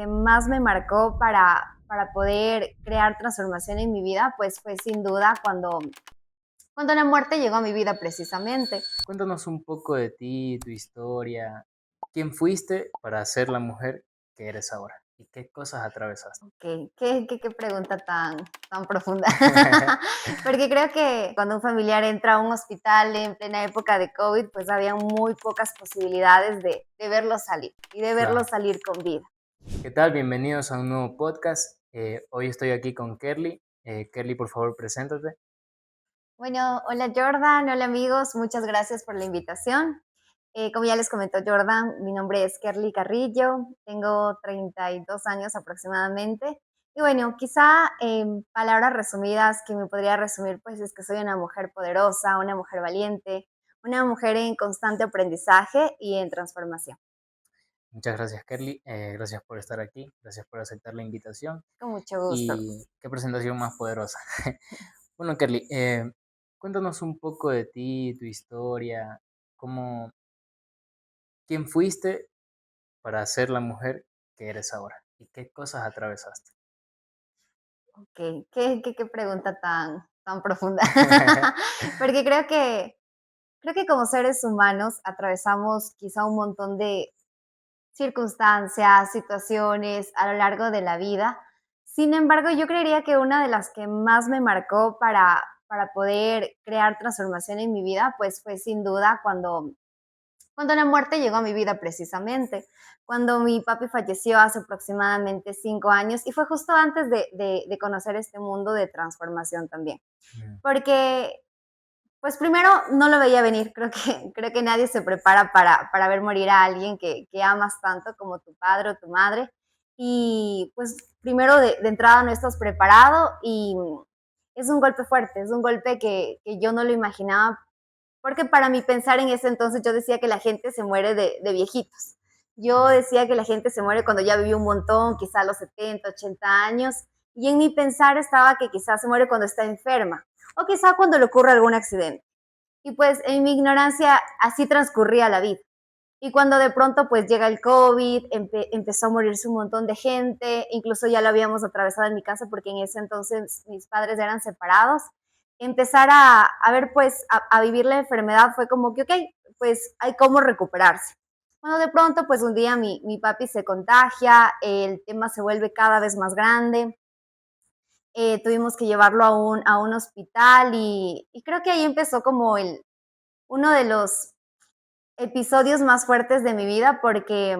que más me marcó para poder crear transformación en mi vida, pues fue sin duda cuando la muerte llegó a mi vida precisamente. Cuéntanos un poco de ti, tu historia. ¿Quién fuiste para ser la mujer que eres ahora? ¿Y qué cosas atravesaste? Qué pregunta tan profunda. Porque creo que cuando un familiar entra a un hospital en plena época de COVID, pues había muy pocas posibilidades de verlo salir y de verlo Claro. salir con vida. ¿Qué tal? Bienvenidos a un nuevo podcast. Hoy estoy aquí con Kerly. Kerly, por favor, preséntate. Bueno, hola Jordan, hola amigos, muchas gracias por la invitación. Como ya les comentó Jordan, mi nombre es Kerly Carrillo, tengo 32 años aproximadamente. Y bueno, quizá en palabras resumidas que me podría resumir, pues es que soy una mujer poderosa, una mujer valiente, una mujer en constante aprendizaje y en transformación. Muchas gracias, Kerly. Gracias por estar aquí. Gracias por aceptar la invitación. Con mucho gusto. Y qué presentación más poderosa. Bueno, Kerly, cuéntanos un poco de ti, tu historia, cómo, quién fuiste para ser la mujer que eres ahora y qué cosas atravesaste. Ok, qué pregunta tan profunda. Porque creo que como seres humanos atravesamos quizá un montón de circunstancias, situaciones a lo largo de la vida. Sin embargo, yo creería que una de las que más me marcó para poder crear transformación en mi vida, pues fue sin duda cuando la muerte llegó a mi vida precisamente, cuando mi papi falleció hace aproximadamente 5 años y fue justo antes de conocer este mundo de transformación también. Mm, Porque pues primero no lo veía venir, creo que nadie se prepara para ver morir a alguien que amas tanto como tu padre o tu madre. Y pues primero de entrada no estás preparado y es un golpe fuerte, es un golpe que yo no lo imaginaba, porque para mí pensar en ese entonces yo decía que la gente se muere de viejitos. Yo mm, decía que la gente se muere cuando ya vivió un montón, quizá a los 70, 80 años, y en mi pensar estaba que quizás se muere cuando está enferma o quizá cuando le ocurre algún accidente. Y pues en mi ignorancia así transcurría la vida. Y cuando de pronto pues llega el COVID, empezó a morirse un montón de gente, incluso ya lo habíamos atravesado en mi casa porque en ese entonces mis padres eran separados. Empezar a ver pues a vivir la enfermedad fue como que, ok, pues hay cómo recuperarse. Cuando de pronto pues un día mi papi se contagia, el tema se vuelve cada vez más grande, tuvimos que llevarlo a un hospital y creo que ahí empezó como uno de los episodios más fuertes de mi vida porque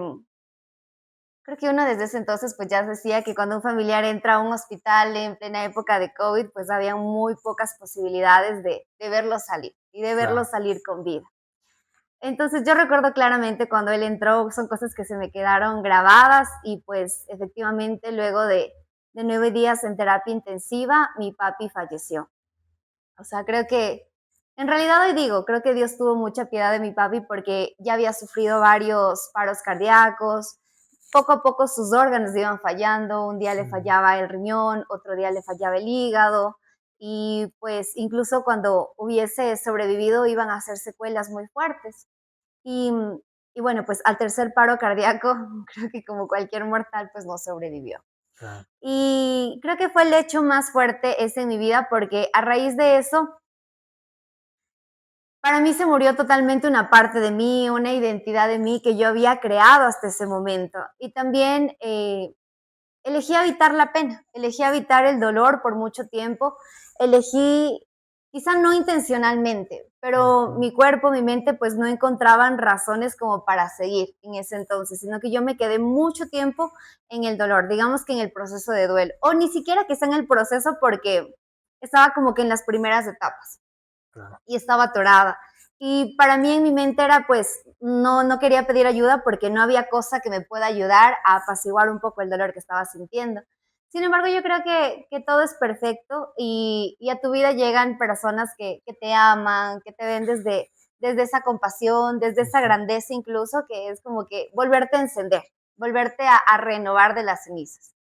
creo que uno desde ese entonces pues ya decía que cuando un familiar entra a un hospital en plena época de COVID pues había muy pocas posibilidades de verlo salir y de verlo claro. salir con vida. Entonces yo recuerdo claramente cuando él entró, son cosas que se me quedaron grabadas y pues efectivamente luego de 9 días en terapia intensiva mi papi falleció. O sea, creo que, en realidad hoy digo, creo que Dios tuvo mucha piedad de mi papi porque ya había sufrido varios paros cardíacos, poco a poco sus órganos iban fallando, un día le Mm, fallaba el riñón, otro día le fallaba el hígado y pues incluso cuando hubiese sobrevivido iban a hacer secuelas muy fuertes. Y, y bueno, pues al tercer paro cardíaco, creo que como cualquier mortal, pues no sobrevivió. claro. Y creo que fue el hecho más fuerte ese en mi vida porque a raíz de eso para mí se murió totalmente una parte de mí, una identidad de mí que yo había creado hasta ese momento. Y también elegí evitar la pena, elegí evitar el dolor por mucho tiempo, elegí, quizá no intencionalmente, pero Ujú, mi cuerpo, mi mente, pues no encontraban razones como para seguir en ese entonces, sino que yo me quedé mucho tiempo en el dolor, digamos que en el proceso de duelo, o ni siquiera que sea en el proceso porque estaba como que en las primeras etapas claro. y estaba atorada. Y para mí en mi mente era pues, no quería pedir ayuda porque no había cosa que me pueda ayudar a apaciguar un poco el dolor que estaba sintiendo. Sin embargo, yo creo que todo es perfecto y a tu vida llegan personas que te aman, que te ven desde esa compasión, desde esa Ujú. grandeza incluso, que es como que volverte a encender, volverte a renovar de las cenizas.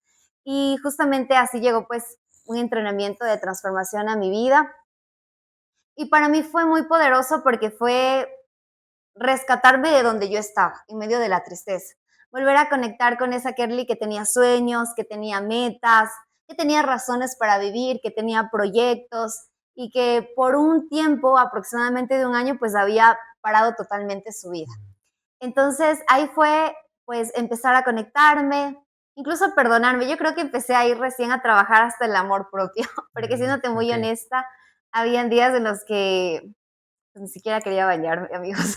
Y justamente así llegó pues un entrenamiento de transformación a mi vida y para mí fue muy poderoso porque fue rescatarme de donde yo estaba, en medio de la tristeza. volver a conectar con esa Kerly que tenía sueños, que tenía metas, que tenía razones para vivir, que tenía proyectos y que por un tiempo, aproximadamente de un año, pues había parado totalmente su vida. Mm, Entonces ahí fue pues empezar a conectarme, incluso perdonarme. Yo creo que empecé a ir recién a trabajar hasta el amor propio, porque siéndote muy okey. honesta, habían días en los que pues, ni siquiera quería bañarme, amigos.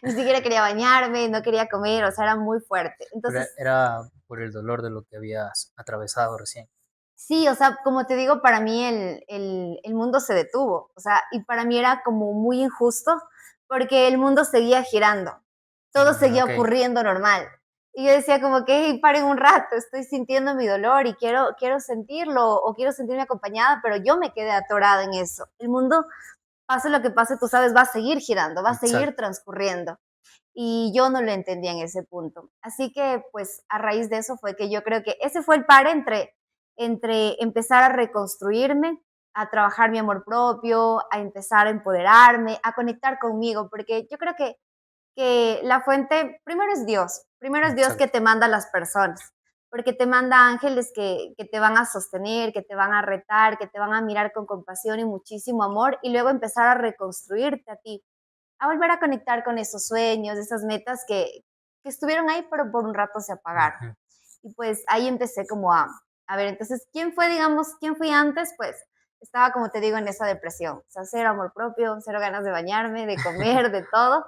Ni siquiera quería bañarme, no quería comer, o sea, era muy fuerte. Pero Entonces, era por el dolor de lo que habías atravesado recién. sí, o sea, como te digo, para mí el mundo se detuvo, o sea, y para mí era como muy injusto porque el mundo seguía girando, todo seguía Okey, ocurriendo normal. Y yo decía como que, hey, paren un rato, estoy sintiendo mi dolor y quiero sentirlo o quiero sentirme acompañada, pero yo me quedé atorada en eso. El mundo, pase lo que pase, tú sabes, va a seguir girando, va a seguir exacto. transcurriendo. Y yo no lo entendía en ese punto. Así que, pues, a raíz de eso fue que yo creo que ese fue el par entre empezar a reconstruirme, a trabajar mi amor propio, a empezar a empoderarme, a conectar conmigo, porque yo creo que la fuente, primero es Dios que Exacto, te manda a las personas, porque te manda ángeles que te van a sostener, que te van a retar, que te van a mirar con compasión y muchísimo amor, y luego empezar a reconstruirte a ti, a volver a conectar con esos sueños, esas metas que estuvieron ahí, pero por un rato se apagaron. ujú, Y pues ahí empecé como a ver, entonces, ¿quién fue, digamos, quién fui antes? Pues estaba, como te digo, en esa depresión, o sea, cero amor propio, cero ganas de bañarme, de comer, de todo.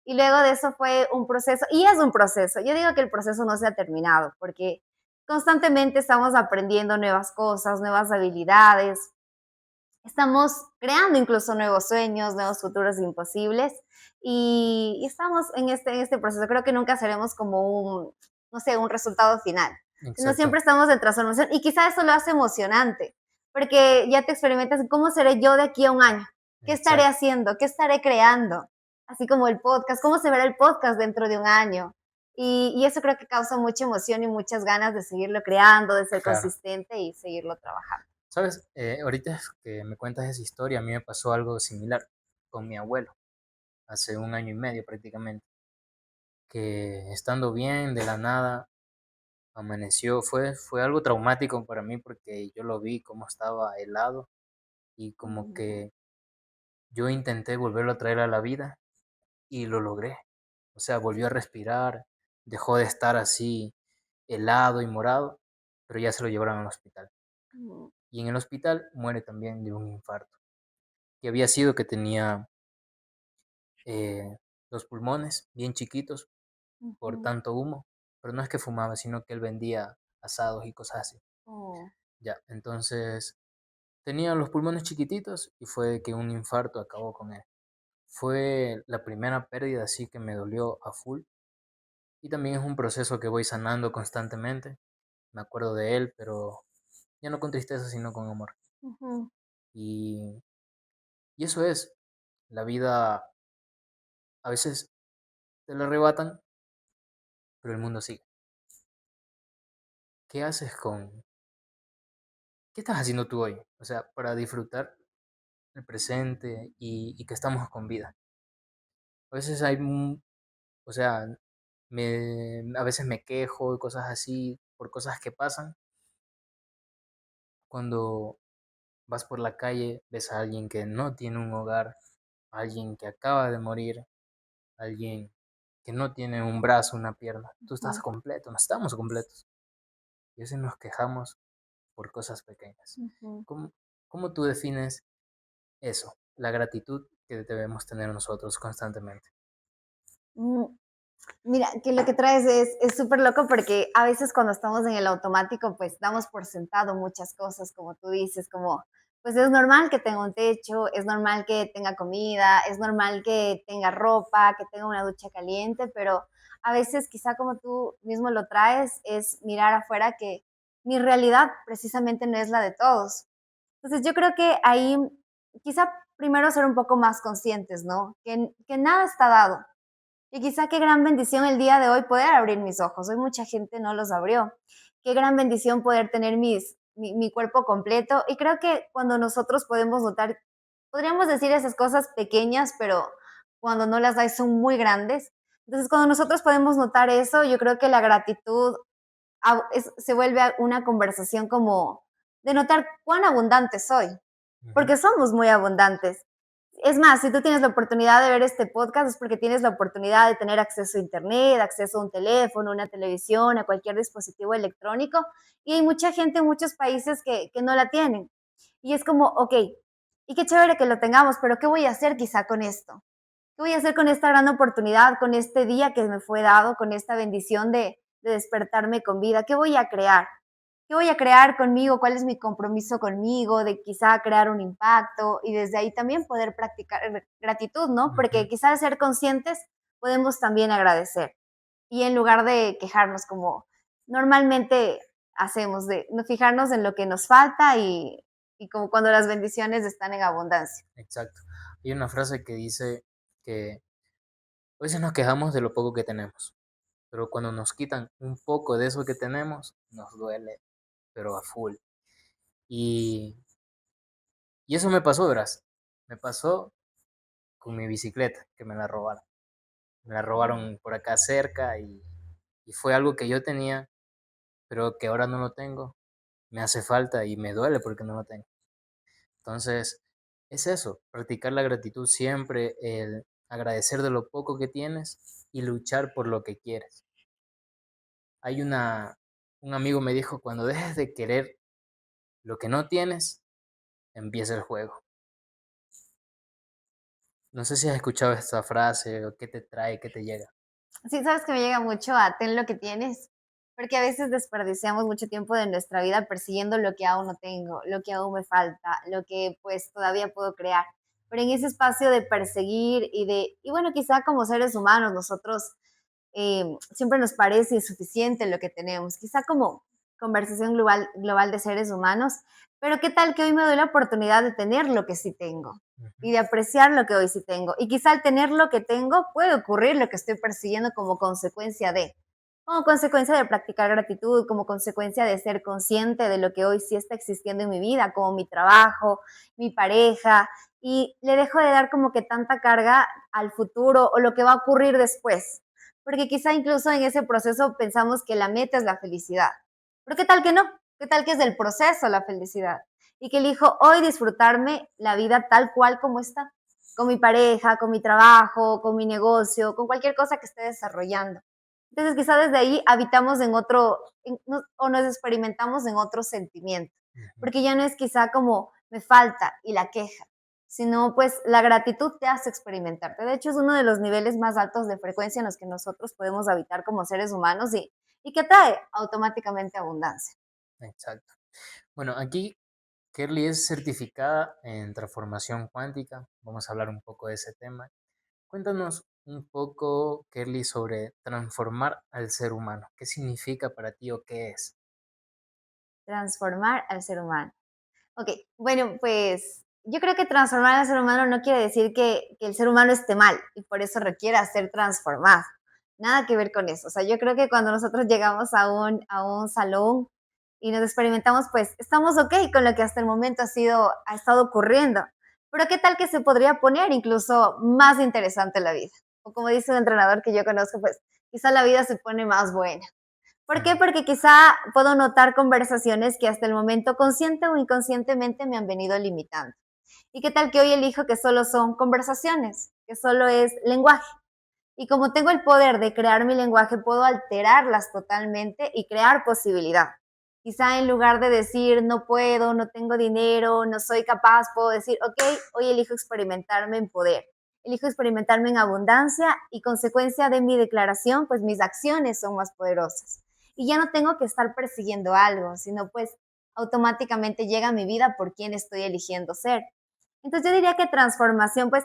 Y luego de eso fue un proceso, y es un proceso. Yo digo que el proceso no se ha terminado, porque constantemente estamos aprendiendo nuevas cosas, nuevas habilidades, estamos creando incluso nuevos sueños, nuevos futuros imposibles y estamos en este proceso. Creo que nunca seremos como un, no sé, un resultado final, sino exacto, siempre estamos en transformación y quizá eso lo hace emocionante, porque ya te experimentas cómo seré yo de aquí a un año, qué estaré exacto. haciendo, qué estaré creando, así como el podcast, cómo se verá el podcast dentro de un año. Y eso creo que causa mucha emoción y muchas ganas de seguirlo creando, de ser Claro. consistente y seguirlo trabajando. ¿Sabes? Ahorita que me cuentas esa historia, a mí me pasó algo similar con mi abuelo, hace un año y medio prácticamente, que estando bien, de la nada, amaneció. Fue algo traumático para mí porque yo lo vi como estaba helado y como Mm. que yo intenté volverlo a traer a la vida y lo logré. O sea, volvió a respirar, dejó de estar así helado y morado, pero ya se lo llevaron al hospital. Mm. Y en el hospital muere también de un infarto, que había sido que tenía eh, los pulmones bien chiquitos por Ujú. tanto humo, pero no es que fumaba, sino que él vendía asados y cosas así. Oh. Ya, entonces tenía los pulmones chiquititos y fue que un infarto acabó con él. Fue la primera pérdida así que me dolió a full y también es un proceso que voy sanando constantemente. Me acuerdo de él, pero ya no con tristeza, sino con amor. Ujú. Y, y eso es, la vida a veces te la arrebatan, pero el mundo sigue. ¿Qué haces con, qué estás haciendo tú hoy? O sea, para disfrutar el presente y que estamos con vida. A veces hay, o sea, a veces me quejo y cosas así por cosas que pasan. Cuando vas por la calle, ves a alguien que no tiene un hogar, alguien que acaba de morir, alguien que no tiene un brazo, una pierna. Tú estás Ujú. completo, no estamos completos. Y a veces nos quejamos por cosas pequeñas. Ujú. ¿Cómo, cómo tú defines eso? La gratitud que debemos tener nosotros constantemente. Mm, Mira, que lo que traes es súper loco porque a veces cuando estamos en el automático, pues damos por sentado muchas cosas, como tú dices, como, pues es normal que tenga un techo, es normal que tenga comida, es normal que tenga ropa, que tenga una ducha caliente, pero a veces quizá como tú mismo lo traes, es mirar afuera que mi realidad precisamente no es la de todos. Entonces yo creo que ahí quizá primero ser un poco más conscientes, ¿no? Que nada está dado. Y quizá qué gran bendición el día de hoy poder abrir mis ojos. Hoy mucha gente no los abrió. Qué gran bendición poder tener mi cuerpo completo. Y creo que cuando nosotros podemos notar, podríamos decir esas cosas pequeñas, pero cuando no las hay son muy grandes. Entonces, cuando nosotros podemos notar eso, yo creo que la gratitud se vuelve una conversación como de notar cuán abundante soy, Ujú. porque somos muy abundantes. Es más, si tú tienes la oportunidad de ver este podcast es porque tienes la oportunidad de tener acceso a internet, acceso a un teléfono, una televisión, a cualquier dispositivo electrónico, y hay mucha gente en muchos países que no la tienen. Y es como, ok, y qué chévere que lo tengamos, pero ¿qué voy a hacer quizá con esto? ¿Qué voy a hacer con esta gran oportunidad, con este día que me fue dado, con esta bendición de despertarme con vida? ¿Qué voy a crear? ¿Qué voy a crear conmigo? ¿Cuál es mi compromiso conmigo? De quizá crear un impacto y desde ahí también poder practicar gratitud, ¿no? Porque Ujú. quizá al ser conscientes podemos también agradecer. Y en lugar de quejarnos como normalmente hacemos, de no fijarnos en lo que nos falta y como cuando las bendiciones están en abundancia. Exacto. Hay una frase que dice que a veces nos quejamos de lo poco que tenemos, pero cuando nos quitan un poco de eso que tenemos, nos duele, pero a full. Y, y eso me pasó, verás. Me pasó con mi bicicleta, que me la robaron. Me la robaron por acá cerca y fue algo que yo tenía, pero que ahora no lo tengo. Me hace falta y me duele porque no lo tengo. Entonces, es eso, practicar la gratitud siempre, el agradecer de lo poco que tienes y luchar por lo que quieres. Hay un amigo me dijo, cuando dejes de querer lo que no tienes, empieza el juego. No sé si has escuchado esta frase o qué te trae, qué te llega. Sí, sabes que me llega mucho a ten lo que tienes, porque a veces desperdiciamos mucho tiempo de nuestra vida persiguiendo lo que aún no tengo, lo que aún me falta, lo que pues todavía puedo crear. Pero en ese espacio de perseguir y bueno, quizá como seres humanos nosotros siempre nos parece insuficiente lo que tenemos, quizá como conversación global de seres humanos, pero qué tal que hoy me doy la oportunidad de tener lo que sí tengo Ujú. y de apreciar lo que hoy sí tengo. Y quizá al tener lo que tengo puede ocurrir lo que estoy persiguiendo como consecuencia de practicar gratitud, como consecuencia de ser consciente de lo que hoy sí está existiendo en mi vida, como mi trabajo, mi pareja, y le dejo de dar como que tanta carga al futuro o lo que va a ocurrir después, porque quizá incluso en ese proceso pensamos que la meta es la felicidad. Pero ¿qué tal que no? ¿Qué tal que es del proceso la felicidad? Y que elijo hoy disfrutarme la vida tal cual como está, con mi pareja, con mi trabajo, con mi negocio, con cualquier cosa que esté desarrollando. Entonces quizá desde ahí habitamos en otro, o nos experimentamos en otro sentimiento, Ujú. porque ya no es quizá como me falta y la queja, sino pues la gratitud te hace experimentarte. De hecho, es uno de los niveles más altos de frecuencia en los que nosotros podemos habitar como seres humanos y que trae automáticamente abundancia. Exacto. Bueno, aquí Kerly es certificada en transformación cuántica. Vamos a hablar un poco de ese tema. Cuéntanos un poco, Kerly, sobre transformar al ser humano. ¿Qué significa para ti o qué es? Transformar al ser humano. Ok, bueno, pues yo creo que transformar al ser humano no quiere decir que el ser humano esté mal y por eso requiera ser transformado. Nada que ver con eso. O sea, yo creo que cuando nosotros llegamos a un salón y nos experimentamos, pues estamos ok con lo que hasta el momento ha estado ocurriendo. Pero ¿qué tal que se podría poner incluso más interesante la vida? O como dice un entrenador que yo conozco, pues quizá la vida se pone más buena. ¿Por qué? Mm. Porque quizá puedo notar conversaciones que hasta el momento consciente o inconscientemente me han venido limitando. ¿Y qué tal que hoy elijo que solo son conversaciones, que solo es lenguaje? Y como tengo el poder de crear mi lenguaje, puedo alterarlas totalmente y crear posibilidad. Quizá en lugar de decir no puedo, no tengo dinero, no soy capaz, puedo decir, ok, hoy elijo experimentarme en poder, elijo experimentarme en abundancia y consecuencia de mi declaración, pues mis acciones son más poderosas. Y ya no tengo que estar persiguiendo algo, sino pues automáticamente llega a mi vida por quien estoy eligiendo ser. Entonces yo diría que transformación, pues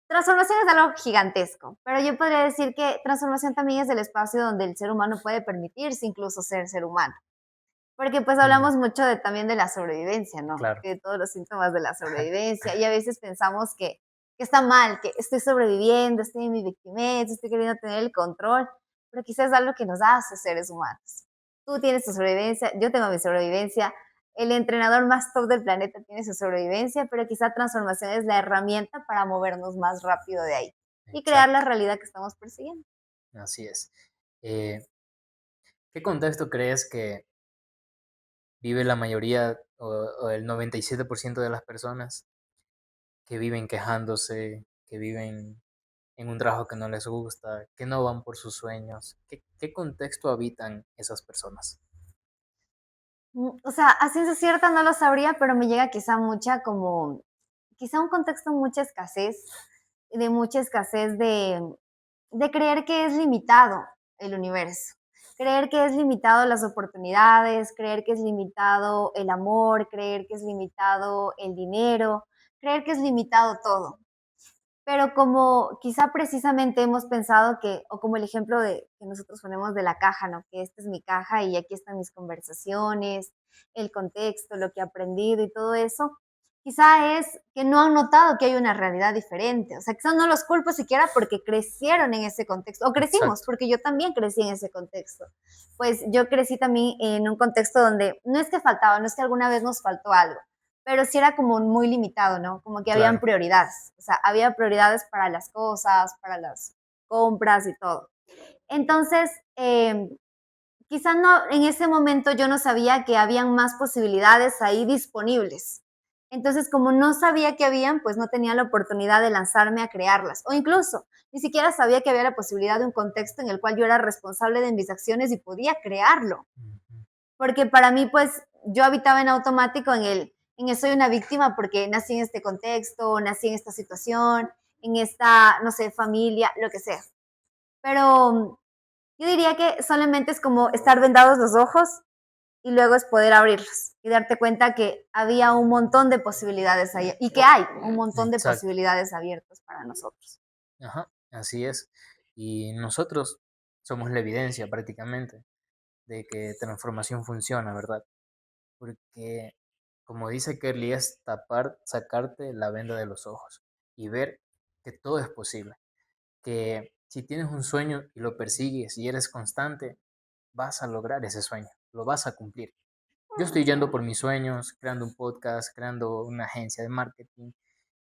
transformación es algo gigantesco, pero yo podría decir que transformación también es el espacio donde el ser humano puede permitirse incluso ser humano. Porque pues Mm, hablamos mucho también de la sobrevivencia, ¿no? claro. De todos los síntomas de la sobrevivencia y a veces pensamos que está mal, que estoy sobreviviendo, estoy en mi victimez, estoy queriendo tener el control, pero quizás es algo que nos hace seres humanos. Tú tienes tu sobrevivencia, yo tengo mi sobrevivencia, el entrenador más top del planeta tiene su sobrevivencia, pero quizá transformación es la herramienta para movernos más rápido de ahí y crear la Exacto. realidad que estamos persiguiendo. así es. Eh, ¿Qué contexto crees que vive la mayoría o el 97% de las personas que viven quejándose, que viven en un trabajo que no les gusta, que no van por sus sueños? ¿Qué contexto habitan esas personas? O sea, a ciencia cierta no lo sabría, pero me llega quizá mucha como, quizá un contexto de mucha escasez de creer que es limitado el universo, creer que es limitado las oportunidades, creer que es limitado el amor, creer que es limitado el dinero, creer que es limitado todo. Pero como quizá precisamente hemos pensado que, o como el ejemplo de que nosotros ponemos de la caja, ¿no? Que esta es mi caja y aquí están mis conversaciones, el contexto, lo que he aprendido y todo eso, quizá es que no han notado que hay una realidad diferente. O sea, quizá no los culpo siquiera porque crecieron en ese contexto, o crecimos, Exacto, porque yo también crecí en ese contexto. Pues yo crecí también en un contexto donde no es que faltaba, no es que alguna vez nos faltó algo, pero sí era como muy limitado, ¿no? Como que habían claro, prioridades, o sea, había prioridades para las cosas, para las compras y todo. Entonces, quizá no, en ese momento yo no sabía que habían más posibilidades ahí disponibles. Entonces, como no sabía que habían, pues no tenía la oportunidad de lanzarme a crearlas. O incluso, ni siquiera sabía que había la posibilidad de un contexto en el cual yo era responsable de mis acciones y podía crearlo. ujú, Porque para mí, pues, yo habitaba en automático en el soy una víctima porque nací en este contexto, nací en esta situación, en esta, no sé, familia, lo que sea. Pero yo diría que solamente es como estar vendados los ojos y luego es poder abrirlos y darte cuenta que había un montón de posibilidades ahí y que hay un montón de exacto, posibilidades abiertas para nosotros. ajá, así es. Y nosotros somos la evidencia prácticamente de que transformación funciona, ¿verdad? Porque, como dice Kerly, es tapar, sacarte la venda de los ojos y ver que todo es posible, que si tienes un sueño y lo persigues y eres constante, vas a lograr ese sueño, lo vas a cumplir. Yo estoy yendo por mis sueños, creando un podcast, creando una agencia de marketing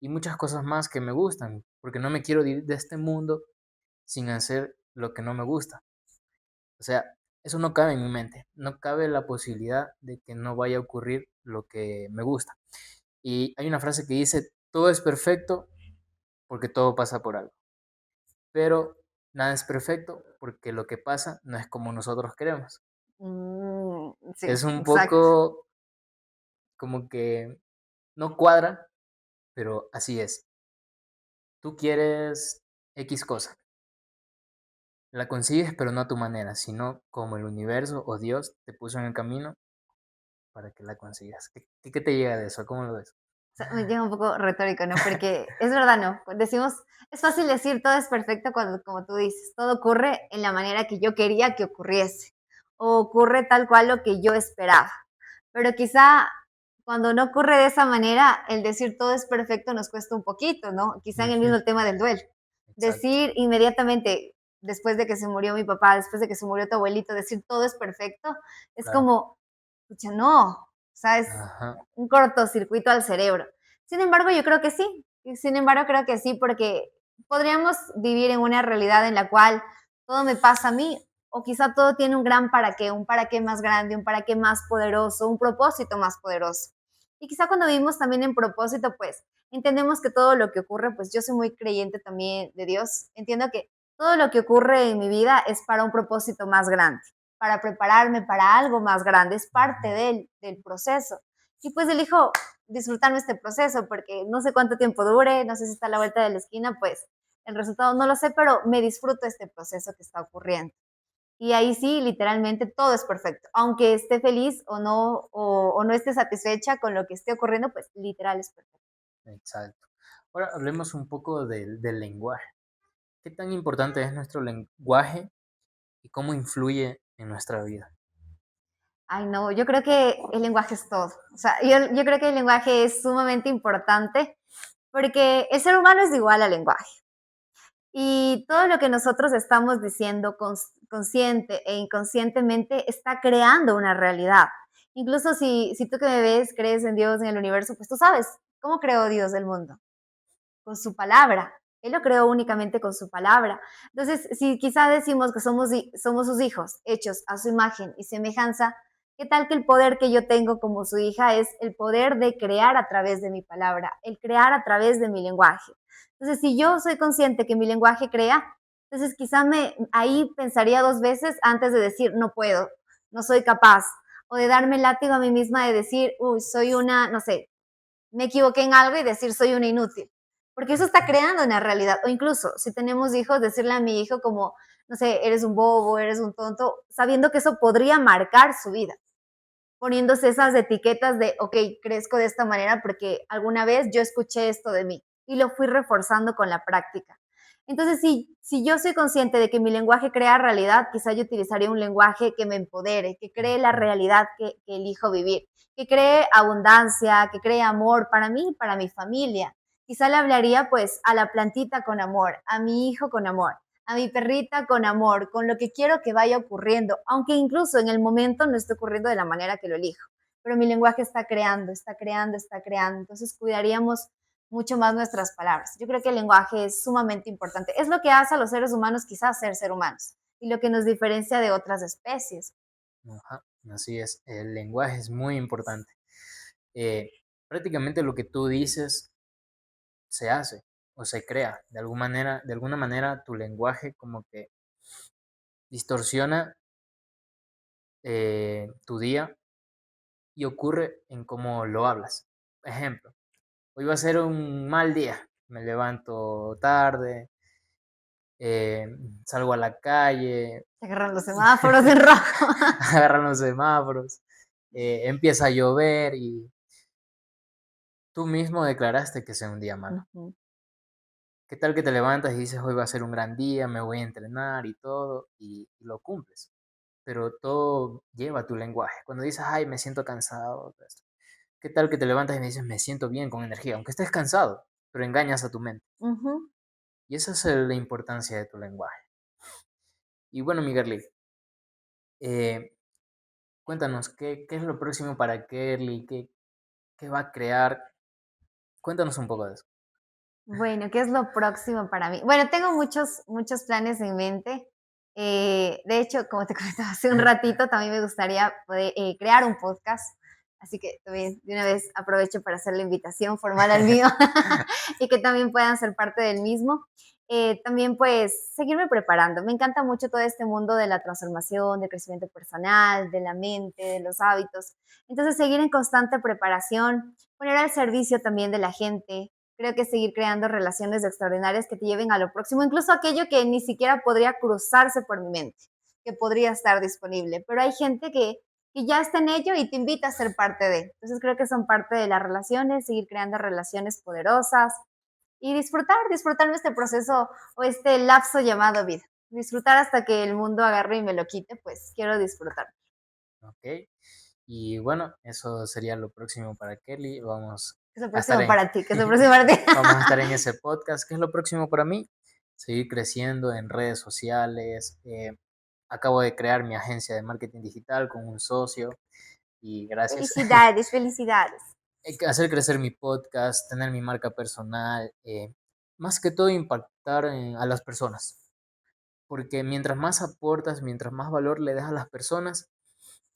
y muchas cosas más que me gustan, porque no me quiero ir de este mundo sin hacer lo que no me gusta. O sea, eso no cabe en mi mente, no cabe la posibilidad de que no vaya a ocurrir lo que me gusta. Y hay una frase que dice, todo es perfecto porque todo pasa por algo, pero nada es perfecto porque lo que pasa no es como nosotros queremos. Sí, Es un exacto. poco como que no cuadra, pero así es. Tú quieres X cosa, la consigues, pero no a tu manera, sino como el universo o Dios te puso en el camino para que la consigas. ¿Qué te llega de eso? ¿Cómo lo ves? Sea, me llega un poco retórico, ¿no? Porque es verdad, ¿no? Decimos, es fácil decir todo es perfecto cuando, como tú dices, todo ocurre en la manera que yo quería que ocurriese, o ocurre tal cual lo que yo esperaba. Pero quizá cuando no ocurre de esa manera, el decir todo es perfecto nos cuesta un poquito, ¿no? Quizá en el Ujú, mismo tema del duelo. exacto, Decir inmediatamente, después de que se murió mi papá, después de que se murió tu abuelito, decir todo es perfecto, es claro. como, escucha, no, o sea, es Ajá, un cortocircuito al cerebro. Sin embargo, yo creo que sí. Sin embargo, creo que sí, porque podríamos vivir en una realidad en la cual todo me pasa a mí, o quizá todo tiene un para qué más grande, un para qué más poderoso, un propósito más poderoso. Y quizá cuando vivimos también en propósito, pues entendemos que todo lo que ocurre, pues yo soy muy creyente también de Dios, entiendo que todo lo que ocurre en mi vida es para un propósito más grande, para prepararme para algo más grande, es parte ujú, del proceso. Y pues elijo disfrutarme este proceso porque no sé cuánto tiempo dure, no sé si está a la vuelta de la esquina, pues el resultado no lo sé, pero me disfruto este proceso que está ocurriendo. Y ahí sí, literalmente todo es perfecto. Aunque esté feliz o no esté satisfecha con lo que esté ocurriendo, pues literal es perfecto. exacto. Ahora hablemos un poco del lenguaje. ¿Qué tan importante es nuestro lenguaje y cómo influye en nuestra vida? Ay, no, yo creo que el lenguaje es todo. O sea, yo creo que el lenguaje es sumamente importante porque el ser humano es igual al lenguaje. Y todo lo que nosotros estamos diciendo consciente e inconscientemente está creando una realidad. Incluso si tú que me ves crees en Dios, en el universo, pues tú sabes cómo creó Dios el mundo con su palabra. Él lo creó únicamente con su palabra. Entonces, si quizá decimos que somos sus hijos, hechos a su imagen y semejanza, ¿qué tal que el poder que yo tengo como su hija es el poder de crear a través de mi palabra, el crear a través de mi lenguaje? Entonces, si yo soy consciente que mi lenguaje crea, entonces quizá ahí pensaría dos veces antes de decir no puedo, no soy capaz, o de darme el látigo a mí misma de decir, uy, soy una, no sé, me equivoqué en algo y decir soy una inútil, porque eso está Ujú. creando una realidad. O incluso si tenemos hijos, decirle a mi hijo como, no sé, eres un bobo, eres un tonto, sabiendo que eso podría marcar su vida, poniéndose esas etiquetas de, ok, crezco de esta manera porque alguna vez yo escuché esto de mí y lo fui reforzando con la práctica. Entonces, si yo soy consciente de que mi lenguaje crea realidad, quizá yo utilizaría un lenguaje que me empodere, que cree la Ujú. realidad que elijo vivir, que cree abundancia, que cree amor para mí y para mi familia. Quizá le hablaría pues a la plantita con amor, a mi hijo con amor, a mi perrita con amor, con lo que quiero que vaya ocurriendo, aunque incluso en el momento no esté ocurriendo de la manera que lo elijo. Pero mi lenguaje está creando, está creando, está creando. Entonces cuidaríamos mucho más nuestras palabras. Yo creo que el lenguaje es sumamente importante. Es lo que hace a los seres humanos quizás ser humanos y lo que nos diferencia de otras especies. Ajá, así es, el lenguaje es muy importante. Eh, Prácticamente lo que tú dices se hace o se crea. De alguna manera tu lenguaje como que distorsiona tu día y ocurre en cómo lo hablas. Ejemplo, hoy va a ser un mal día. Me levanto tarde, eh, salgo a la calle, Se agarran los semáforos en rojo. agarran los semáforos, empieza a llover y tú mismo declaraste que sea un día malo. Ujú. ¿Qué tal que te levantas y dices, hoy va a ser un gran día, me voy a entrenar y todo, y lo cumples? Pero todo lleva tu lenguaje. Cuando dices, ay, me siento cansado, pues, ¿qué tal que te levantas y me dices, me siento bien, con energía, aunque estés cansado, pero engañas a tu mente? Ujú. Y esa es la importancia de tu lenguaje. Y bueno, Miguel, eh, cuéntanos, ¿qué es lo próximo para Kerly? ¿Qué va a crear? Cuéntanos un poco de eso. Bueno, ¿qué es lo próximo para mí? Bueno, tengo muchos planes en mente. De hecho, como te comentaba hace un ratito, también me gustaría poder, crear un podcast. Así que también de una vez aprovecho para hacer la invitación formal al mío y que también puedan ser parte del mismo. También pues seguirme preparando. Me encanta mucho todo este mundo de la transformación, del crecimiento personal, de la mente, de los hábitos. Entonces, seguir en constante preparación, poner al servicio también de la gente. Creo que seguir creando relaciones extraordinarias que te lleven a lo próximo, incluso aquello que ni siquiera podría cruzarse por mi mente, que podría estar disponible. Pero hay gente que ya está en ello y te invita a ser parte de. Entonces creo que son parte de las relaciones, seguir creando relaciones poderosas y disfrutar este proceso o este lapso llamado vida. Disfrutar hasta que el mundo agarre y me lo quite, pues quiero disfrutar. Ok. Y bueno, eso sería lo próximo para Kelly. ¿Qué es lo A estar próximo en, para ti? ¿Qué es lo próximo para ti? vamos a estar en ese podcast. ¿Qué es lo próximo para mí? Seguir creciendo en redes sociales. Acabo de crear mi agencia de marketing digital con un socio y gracias. Felicidades, felicidades. Hacer crecer mi podcast, tener mi marca personal, más que todo impactar a las personas. Porque mientras más aportas, mientras más valor le das a las personas,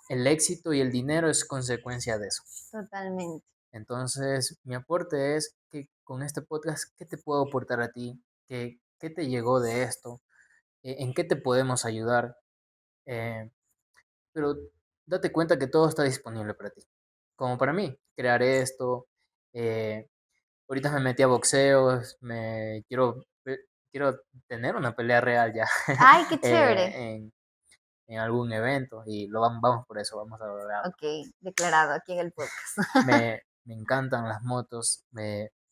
el éxito y el dinero es consecuencia de eso. Totalmente. Entonces, mi aporte es que con este podcast, ¿qué te puedo aportar a ti? ¿Qué te llegó de esto? ¿En qué te podemos ayudar? Eh, pero date cuenta que todo está disponible para ti. Como para mí, crear esto. eh, Ahorita me metí a boxeo, quiero tener una pelea real ya Ay, qué chévere. en algún evento y vamos por eso, vamos a lograrlo. Ok, declarado aquí en el podcast. Me encantan las motos.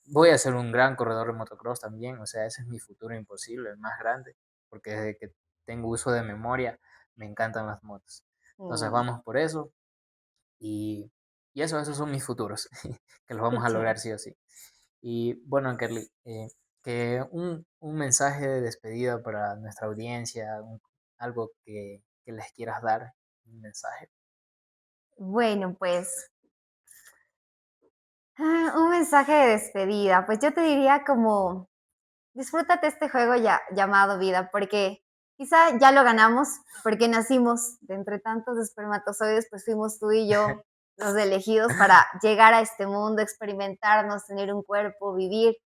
Voy a ser un gran corredor de motocross también. O sea, ese es mi futuro imposible, el más grande. Porque desde que tengo uso de memoria, me encantan las motos. Entonces Mm, vamos por eso. Y, y esos son mis futuros, que los qué vamos a chévere. lograr sí o sí. Y bueno, Kerly, que un mensaje de despedida para nuestra audiencia, algo que les quieras dar, un mensaje. Bueno, pues un mensaje de despedida. Pues yo te diría como, disfrútate este juego ya, llamado vida, porque quizá ya lo ganamos, porque nacimos de entre tantos espermatozoides, pues fuimos tú y yo los elegidos para llegar a este mundo, experimentarnos, tener un cuerpo, vivir.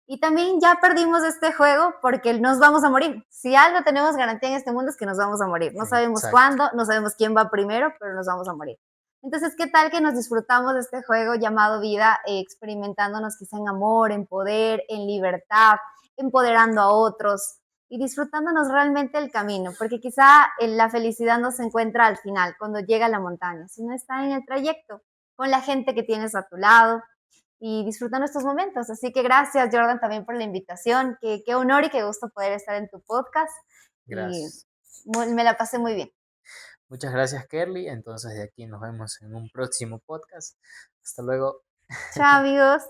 Y también ya perdimos este juego porque nos vamos a morir. Si algo tenemos garantía en este mundo es que nos vamos a morir. No sabemos Exacto. cuándo, no sabemos quién va primero, pero nos vamos a morir. Entonces, ¿qué tal que nos disfrutamos de este juego llamado vida, experimentándonos quizá en amor, en poder, en libertad, empoderando a otros y disfrutándonos realmente el camino? Porque quizá la felicidad no se encuentra al final, cuando llega a la montaña, sino está en el trayecto, con la gente que tienes a tu lado y disfrutando estos momentos. Así que gracias, Jordan, también por la invitación. Qué honor y qué gusto poder estar en tu podcast y Gracias. me la pasé muy bien. Muchas gracias, Kerly. Entonces, de aquí nos vemos en un próximo podcast. Hasta luego. Chao, amigos.